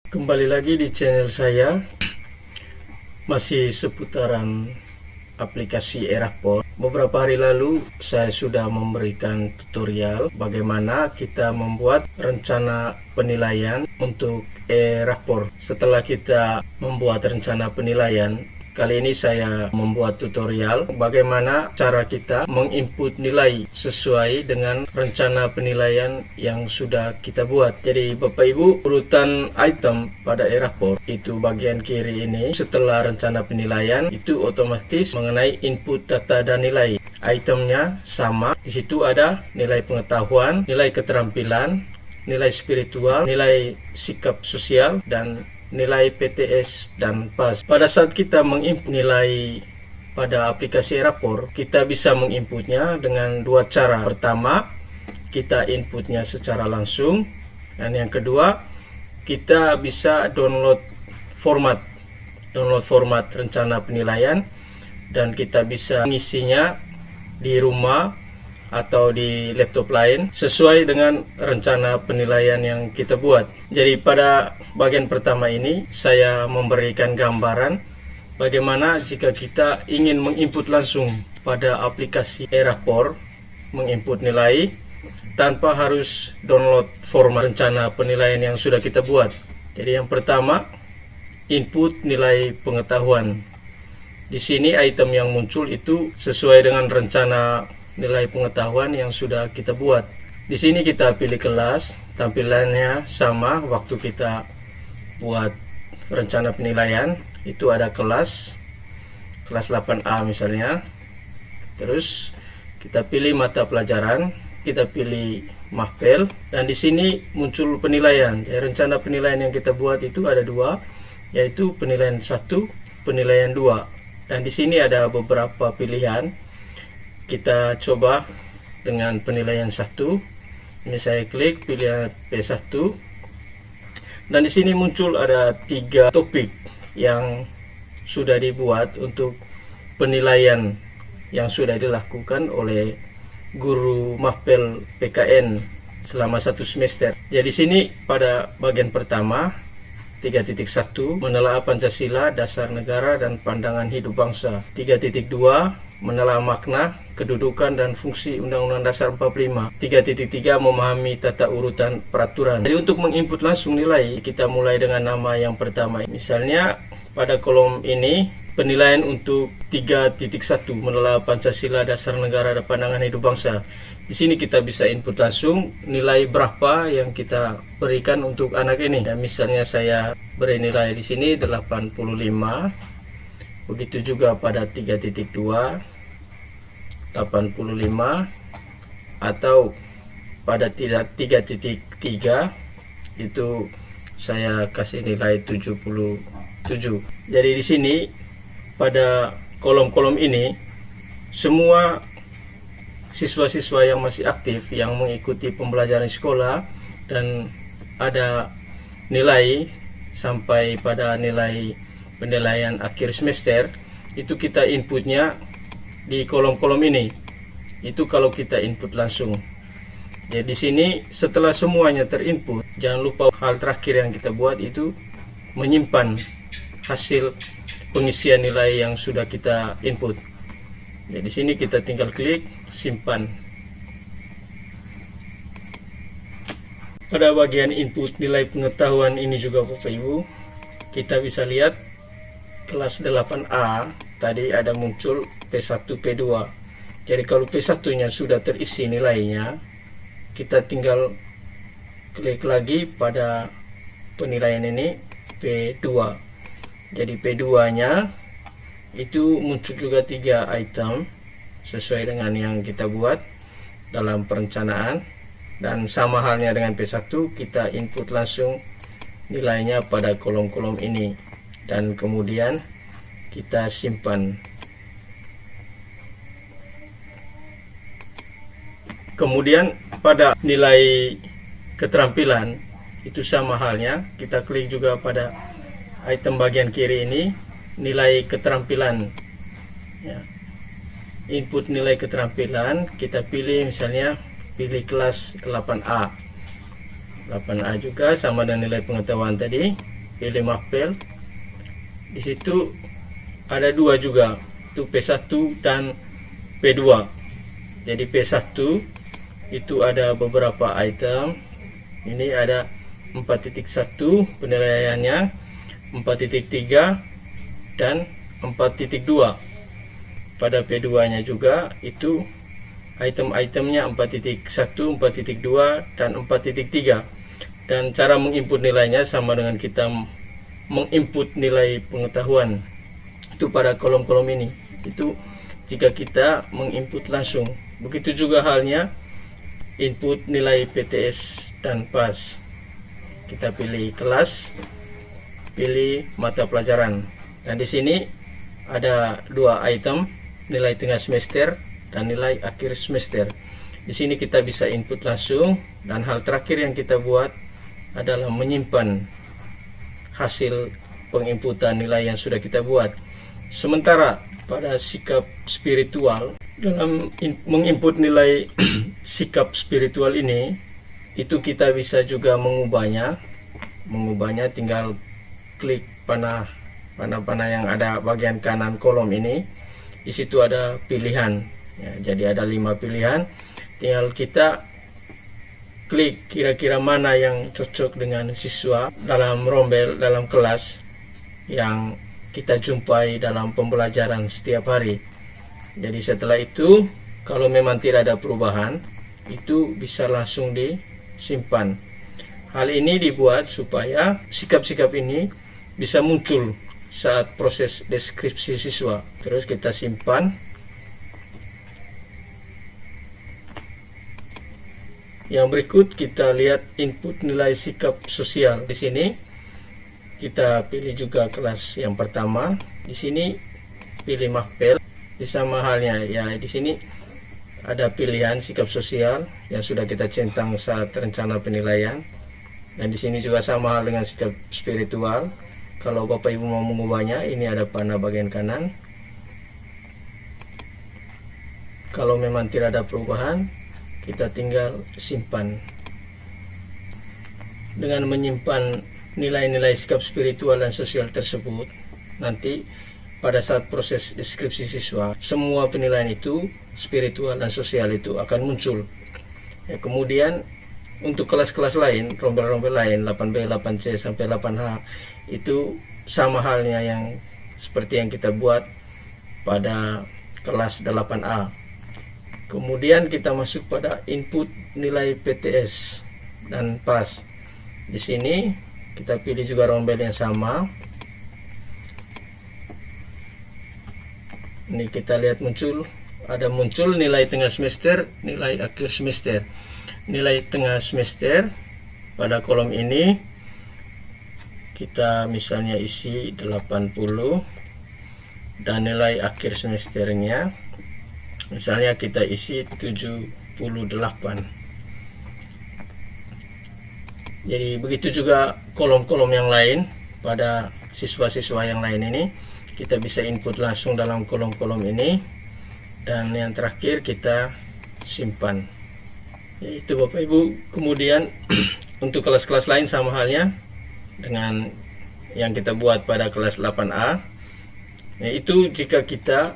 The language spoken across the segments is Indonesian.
Kembali lagi di channel saya, masih seputaran aplikasi Erapor. Beberapa hari lalu saya sudah memberikan tutorial bagaimana kita membuat rencana penilaian untuk Erapor. Setelah kita membuat rencana penilaian, kali ini saya membuat tutorial bagaimana cara kita menginput nilai sesuai dengan rencana penilaian yang sudah kita buat. Jadi Bapak Ibu, urutan item pada Erapor itu bagian kiri ini setelah rencana penilaian itu otomatis mengenai input data dan nilai. Itemnya sama, di situ ada nilai pengetahuan, nilai keterampilan, nilai spiritual, nilai sikap sosial, dan nilai PTS dan PAS. Pada saat kita menginput nilai pada aplikasi Erapor, kita bisa menginputnya dengan dua cara. Pertama, kita inputnya secara langsung, dan yang kedua, kita bisa download format rencana penilaian, dan kita bisa mengisinya di rumah atau di laptop lain sesuai dengan rencana penilaian yang kita buat. Jadi pada bagian pertama ini saya memberikan gambaran bagaimana jika kita ingin menginput langsung pada aplikasi Erapor, menginput nilai tanpa harus download format rencana penilaian yang sudah kita buat. Jadi yang pertama, input nilai pengetahuan. Di sini item yang muncul itu sesuai dengan rencana nilai pengetahuan yang sudah kita buat. Di sini kita pilih kelas, tampilannya sama waktu kita buat rencana penilaian. Itu ada kelas 8A misalnya. Terus kita pilih mata pelajaran, kita pilih Mapel, dan di sini muncul penilaian. Jadi rencana penilaian yang kita buat itu ada dua, yaitu penilaian 1, penilaian 2. Dan di sini ada beberapa pilihan. Kita coba dengan penilaian 1. Ini saya klik pilihan P1. Dan di sini muncul ada 3 topik yang sudah dibuat untuk penilaian yang sudah dilakukan oleh guru Mapel PKN selama 1 semester. Jadi di sini pada bagian pertama 3.1 menelaah Pancasila, dasar negara dan pandangan hidup bangsa. 3.2 menelaah makna, kedudukan dan fungsi Undang-Undang Dasar 45. 3.3 memahami tata urutan peraturan. Jadi untuk menginput langsung nilai, kita mulai dengan nama yang pertama. Misalnya pada kolom ini penilaian untuk 3.1 menelaah Pancasila, dasar negara dan pandangan hidup bangsa. Di sini kita bisa input langsung nilai berapa yang kita berikan untuk anak ini. Dan misalnya saya beri nilai di sini 85. Begitu juga pada 3.2 85, atau pada 3.3 itu saya kasih nilai 77. Jadi di sini pada kolom-kolom ini semua siswa-siswa yang masih aktif yang mengikuti pembelajaran sekolah dan ada nilai sampai pada nilai penilaian akhir semester, itu kita inputnya di kolom-kolom ini. Itu kalau kita input langsung. Jadi di sini setelah semuanya terinput, jangan lupa hal terakhir yang kita buat itu menyimpan hasil pengisian nilai yang sudah kita input. Jadi di sini kita tinggal klik simpan. Pada bagian input nilai pengetahuan ini juga Bapak Ibu, kita bisa lihat kelas 8A tadi ada muncul P1, P2. Jadi kalau P1 nya sudah terisi nilainya, kita tinggal klik lagi pada penilaian ini P2. Jadi P2 nya itu muncul juga 3 item sesuai dengan yang kita buat dalam perencanaan, dan sama halnya dengan P1, kita input langsung nilainya pada kolom-kolom ini dan kemudian kita simpan. Kemudian pada nilai keterampilan itu sama halnya, kita klik juga pada item bagian kiri ini nilai keterampilan ya. Input nilai keterampilan, kita pilih misalnya pilih kelas 8A. 8A juga sama dengan nilai pengetahuan tadi. pilih mapel. Di situ ada dua juga, itu P1 dan P2. Jadi P1 itu ada beberapa item. Ini ada 4.1 penilaiannya, 4.3 dan 4.2. Pada P2-nya juga itu item-itemnya 4.1, 4.2 dan 4.3. Dan cara menginput nilainya sama dengan kita menginput nilai pengetahuan itu pada kolom-kolom ini. Itu jika kita menginput langsung. Begitu juga halnya input nilai PTS dan PAS. Kita pilih kelas, pilih mata pelajaran. Dan di sini ada dua item, nilai tengah semester dan nilai akhir semester. Di sini kita bisa input langsung, dan hal terakhir yang kita buat adalah menyimpan hasil penginputan nilai yang sudah kita buat. Sementara pada sikap spiritual, dalam menginput nilai sikap spiritual ini, itu kita bisa juga mengubahnya tinggal klik panah yang ada bagian kanan kolom ini. Di situ ada pilihan ya, jadi ada 5 pilihan, tinggal kita klik kira-kira mana yang cocok dengan siswa dalam rombel, dalam kelas yang kita jumpai dalam pembelajaran setiap hari. Jadi setelah itu, kalau memang tidak ada perubahan, itu bisa langsung disimpan. Hal ini dibuat supaya sikap-sikap ini bisa muncul saat proses deskripsi siswa. Terus kita simpan. Yang berikut kita lihat input nilai sikap sosial. Di sini kita pilih juga kelas yang pertama. Di sini pilih mapel. Sama halnya ya, di sini ada pilihan sikap sosial yang sudah kita centang saat rencana penilaian. Dan di sini juga sama hal dengan sikap spiritual. Kalau Bapak Ibu mau mengubahnya, ini ada panah bagian kanan. Kalau memang tidak ada perubahan, kita tinggal simpan. Dengan menyimpan nilai-nilai sikap spiritual dan sosial tersebut, nanti pada saat proses deskripsi siswa, semua penilaian itu, spiritual dan sosial itu akan muncul. Ya, kemudian untuk kelas-kelas lain, rombel-rombel lain, 8B, 8C sampai 8H, itu sama halnya yang seperti yang kita buat pada kelas 8A. Kemudian kita masuk pada input nilai PTS dan PAS. Di sini kita pilih juga rombel yang sama. Ini kita lihat muncul nilai tengah semester, nilai akhir semester. Nilai tengah semester pada kolom ini kita misalnya isi 80, dan nilai akhir semesternya misalnya kita isi 78. Jadi begitu juga kolom-kolom yang lain. Pada siswa-siswa yang lain ini kita bisa input langsung dalam kolom-kolom ini, dan yang terakhir kita simpan. Itu Bapak Ibu. Kemudian untuk kelas-kelas lain sama halnya dengan yang kita buat pada kelas 8A, yaitu jika kita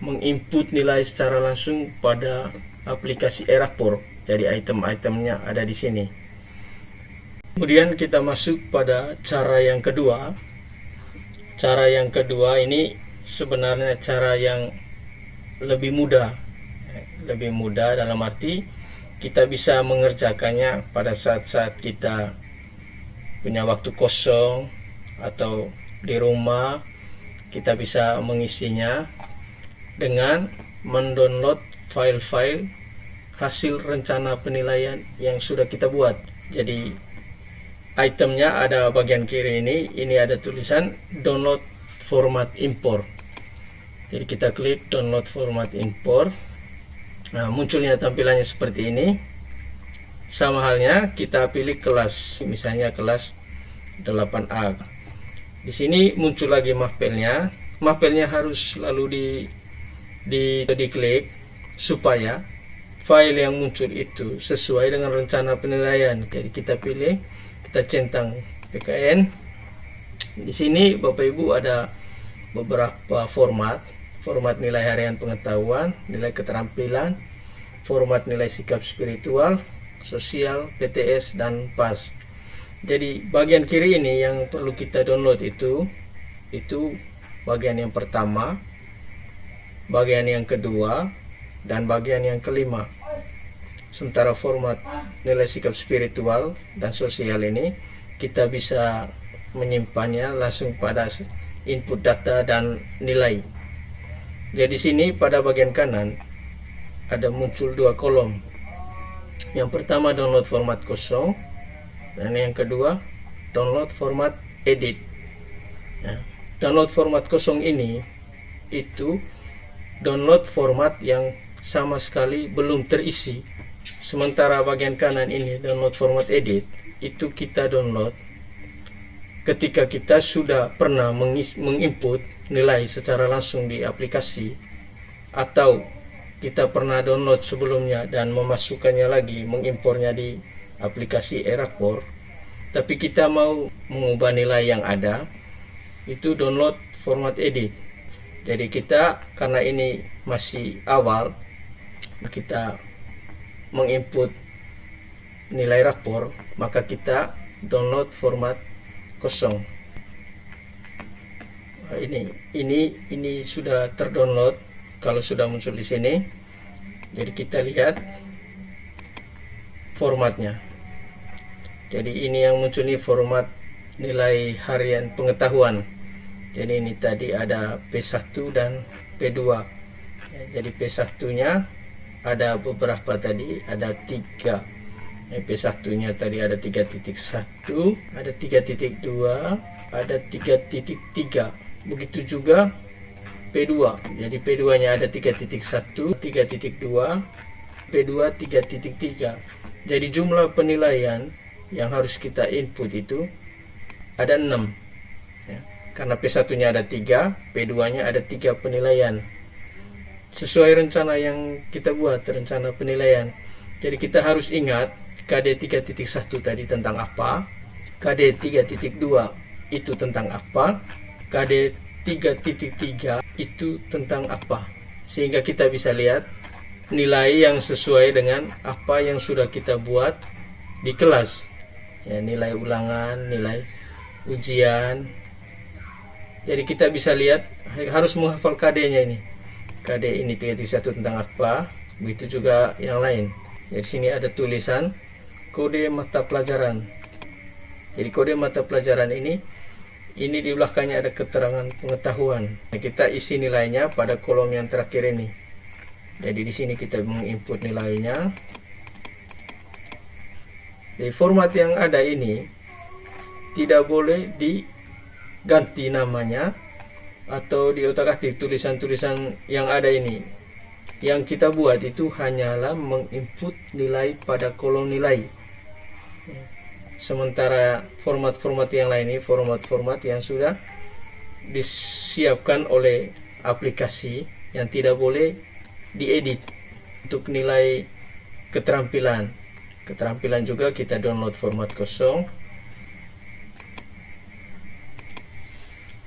menginput nilai secara langsung pada aplikasi Erapor. Jadi item-itemnya ada di sini. Kemudian kita masuk pada cara yang kedua. Cara yang kedua ini sebenarnya cara yang lebih mudah. Lebih mudah dalam arti kita bisa mengerjakannya pada saat-saat kita punya waktu kosong atau di rumah. Kita bisa mengisinya dengan mendownload file-file hasil rencana penilaian yang sudah kita buat. Jadi itemnya ada bagian kiri ini ada tulisan download format import. Jadi kita klik download format import. Nah, munculnya tampilannya seperti ini. Sama halnya kita pilih kelas, misalnya kelas 8A. Di sini muncul lagi mapelnya. Mapelnya harus selalu diklik supaya file yang muncul itu sesuai dengan rencana penilaian. Jadi kita pilih, kita centang PKN, Di sini Bapak Ibu ada beberapa format nilai harian pengetahuan, nilai keterampilan, format nilai sikap spiritual, sosial, PTS, dan PAS. Jadi bagian kiri ini yang perlu kita download itu bagian yang pertama, bagian yang kedua, dan bagian yang kelima. Sementara format nilai sikap spiritual dan sosial ini kita bisa menyimpannya langsung pada input data dan nilai. Jadi sini pada bagian kanan ada muncul dua kolom. Yang pertama download format kosong, dan yang kedua download format edit. Nah, download format kosong ini itu download format yang sama sekali belum terisi. Sementara bagian kanan ini download format edit, itu kita download ketika kita sudah pernah menginput nilai secara langsung di aplikasi, atau kita pernah download sebelumnya dan memasukkannya lagi, mengimpornya di aplikasi eRapor, tapi kita mau mengubah nilai yang ada, itu download format edit. Jadi kita, karena ini masih awal, kita menginput nilai rapor, maka kita download format kosong. Nah, ini sudah terdownload kalau sudah muncul di sini. Jadi kita lihat formatnya. Jadi ini yang muncul ini format nilai harian pengetahuan. Jadi ini tadi ada P1 dan P2. Ya, jadi P1-nya ada beberapa tadi, ada 3. P1-nya tadi ada 3.1, ada 3.2, ada 3.3. Begitu juga P2. Jadi P2-nya ada 3.1, 3.2, P2 3.3. Jadi jumlah penilaian yang harus kita input itu ada 6 ya. Karena P1-nya ada 3, P2-nya ada 3 penilaian sesuai rencana yang kita buat, rencana penilaian. Jadi kita harus ingat KD 3.1 tadi tentang apa, KD 3.2 itu tentang apa, KD 3.3 itu tentang apa, sehingga kita bisa lihat nilai yang sesuai dengan apa yang sudah kita buat di kelas ya, nilai ulangan, nilai ujian. Jadi kita bisa lihat, harus menghafal KD-nya ini. KD ini 3.1 tentang apa, begitu juga yang lain. Jadi sini ada tulisan kode mata pelajaran. Jadi kode mata pelajaran ini di belakangnya ada keterangan pengetahuan. Nah, kita isi nilainya pada kolom yang terakhir ini. Jadi di sini kita menginput nilainya. Di format yang ada ini tidak boleh diganti namanya atau diotak-atik tulisan-tulisan yang ada ini. Yang kita buat itu hanyalah menginput nilai pada kolom nilai. Sementara format-format yang lain ini format-format yang sudah disiapkan oleh aplikasi yang tidak boleh diedit. Untuk nilai keterampilan juga kita download format kosong.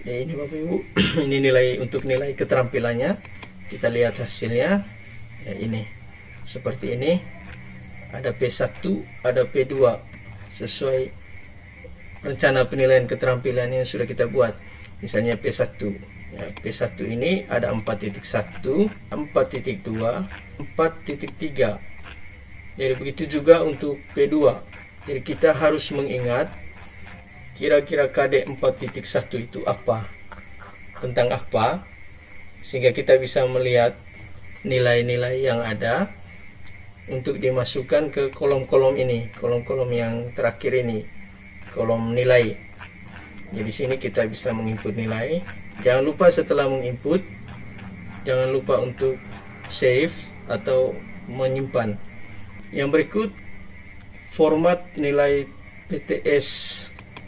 Ya, ini Bapak Ibu, ini nilai untuk nilai keterampilannya. Kita lihat hasilnya ya, ini seperti ini. Ada P1, ada P2 sesuai rencana penilaian keterampilan yang sudah kita buat. Misalnya P1 ya, P1 ini ada 4.1, 4.2, 4.3. Jadi begitu juga untuk P2. Jadi kita harus mengingat kira-kira KD 4.1 itu apa, tentang apa, sehingga kita bisa melihat nilai-nilai yang ada untuk dimasukkan ke kolom-kolom ini, kolom-kolom yang terakhir ini, kolom nilai. Jadi sini kita bisa menginput nilai. Jangan lupa setelah menginput, jangan lupa untuk save atau menyimpan. Yang berikut format nilai PTS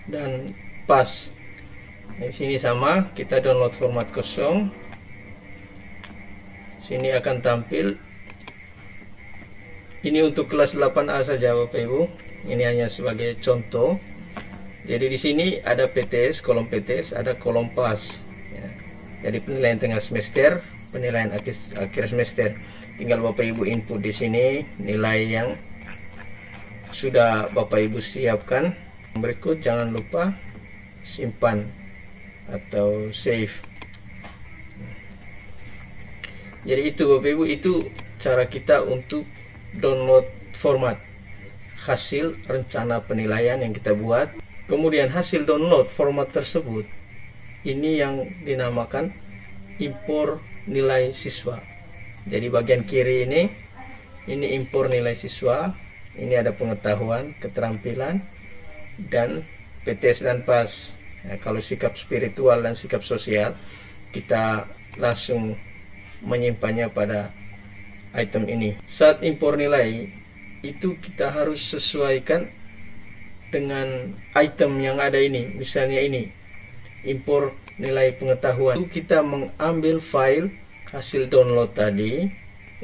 dan PAS. Di sini sama, kita download format kosong. Sini akan tampil. Ini untuk kelas 8A saja Bapak Ibu. Ini hanya sebagai contoh. Jadi di sini ada PTS, kolom PTS, ada kolom PAS. Ya. Jadi penilaian tengah semester, penilaian akhir semester. Tinggal Bapak Ibu input di sini nilai yang sudah Bapak Ibu siapkan. Berikut jangan lupa simpan atau save. Jadi itu Bapak Ibu, itu cara kita untuk download format hasil rencana penilaian yang kita buat. Kemudian hasil download format tersebut ini yang dinamakan impor nilai siswa. Jadi bagian kiri ini impor nilai siswa. Ini ada pengetahuan, keterampilan, dan PTS dan PAS. Nah, kalau sikap spiritual dan sikap sosial, kita langsung menyimpannya pada item ini. Saat impor nilai itu kita harus sesuaikan dengan item yang ada ini. Misalnya ini impor nilai pengetahuan, itu kita mengambil file hasil download tadi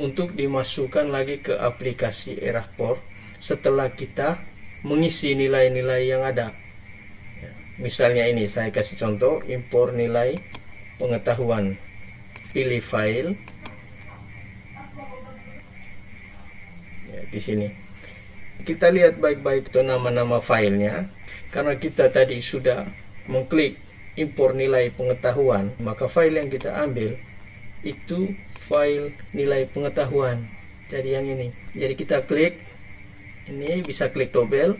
untuk dimasukkan lagi ke aplikasi Erahport setelah kita mengisi nilai-nilai yang ada. Misalnya ini saya kasih contoh, impor nilai pengetahuan. Pilih file. Ya, di sini. Kita lihat baik-baik itu nama-nama filenya. Karena kita tadi sudah mengklik impor nilai pengetahuan, maka file yang kita ambil itu file nilai pengetahuan. Jadi yang ini. Jadi kita klik. Ini bisa klik double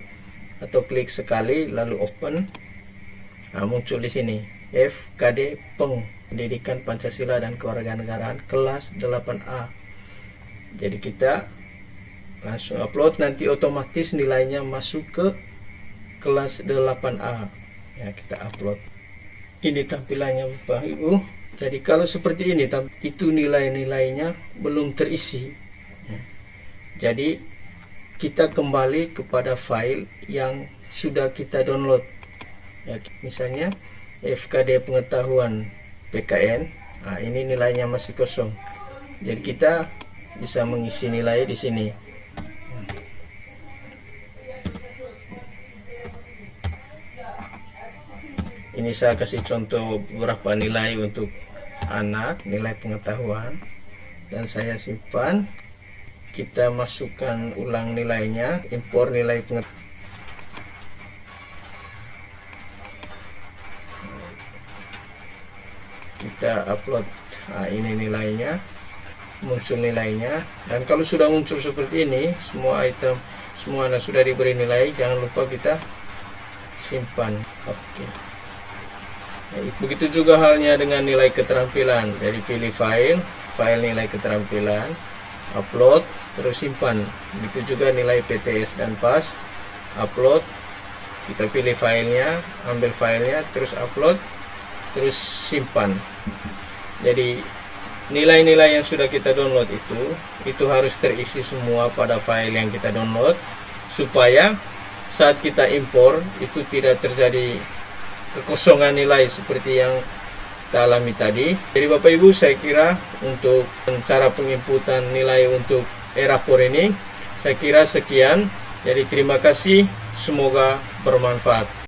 atau klik sekali lalu open. Nah, muncul di sini FKD Peng, Pendidikan Pancasila dan Kewarganegaraan kelas 8A. Jadi kita langsung upload, nanti otomatis nilainya masuk ke kelas 8A. Ya, kita upload. Ini tampilannya Bapak Ibu. Jadi kalau seperti ini itu nilai-nilainya belum terisi. Ya. Jadi kita kembali kepada file yang sudah kita download. Ya, misalnya FKD pengetahuan PKN. Nah, ini nilainya masih kosong. Jadi kita bisa mengisi nilai di sini. Ini saya kasih contoh beberapa nilai untuk anak, nilai pengetahuan, dan saya simpan. Kita masukkan ulang nilainya, impor nilai pengetahuan. Kita upload. Nah, ini nilainya, muncul nilainya. Dan kalau sudah muncul seperti ini, semua item semua sudah diberi nilai, jangan lupa kita simpan. Oke. Nah, begitu juga halnya dengan nilai keterampilan. Jadi pilih file nilai keterampilan, upload, terus simpan. Begitu juga nilai PTS dan PAS, upload, kita pilih filenya, ambil filenya, terus upload, terus simpan. Jadi nilai-nilai yang sudah kita download itu harus terisi semua pada file yang kita download, supaya saat kita impor itu tidak terjadi kekosongan nilai seperti yang kita alami tadi. Jadi Bapak Ibu, saya kira untuk cara penginputan nilai untuk Erahport ini, saya kira sekian. Jadi terima kasih, semoga bermanfaat.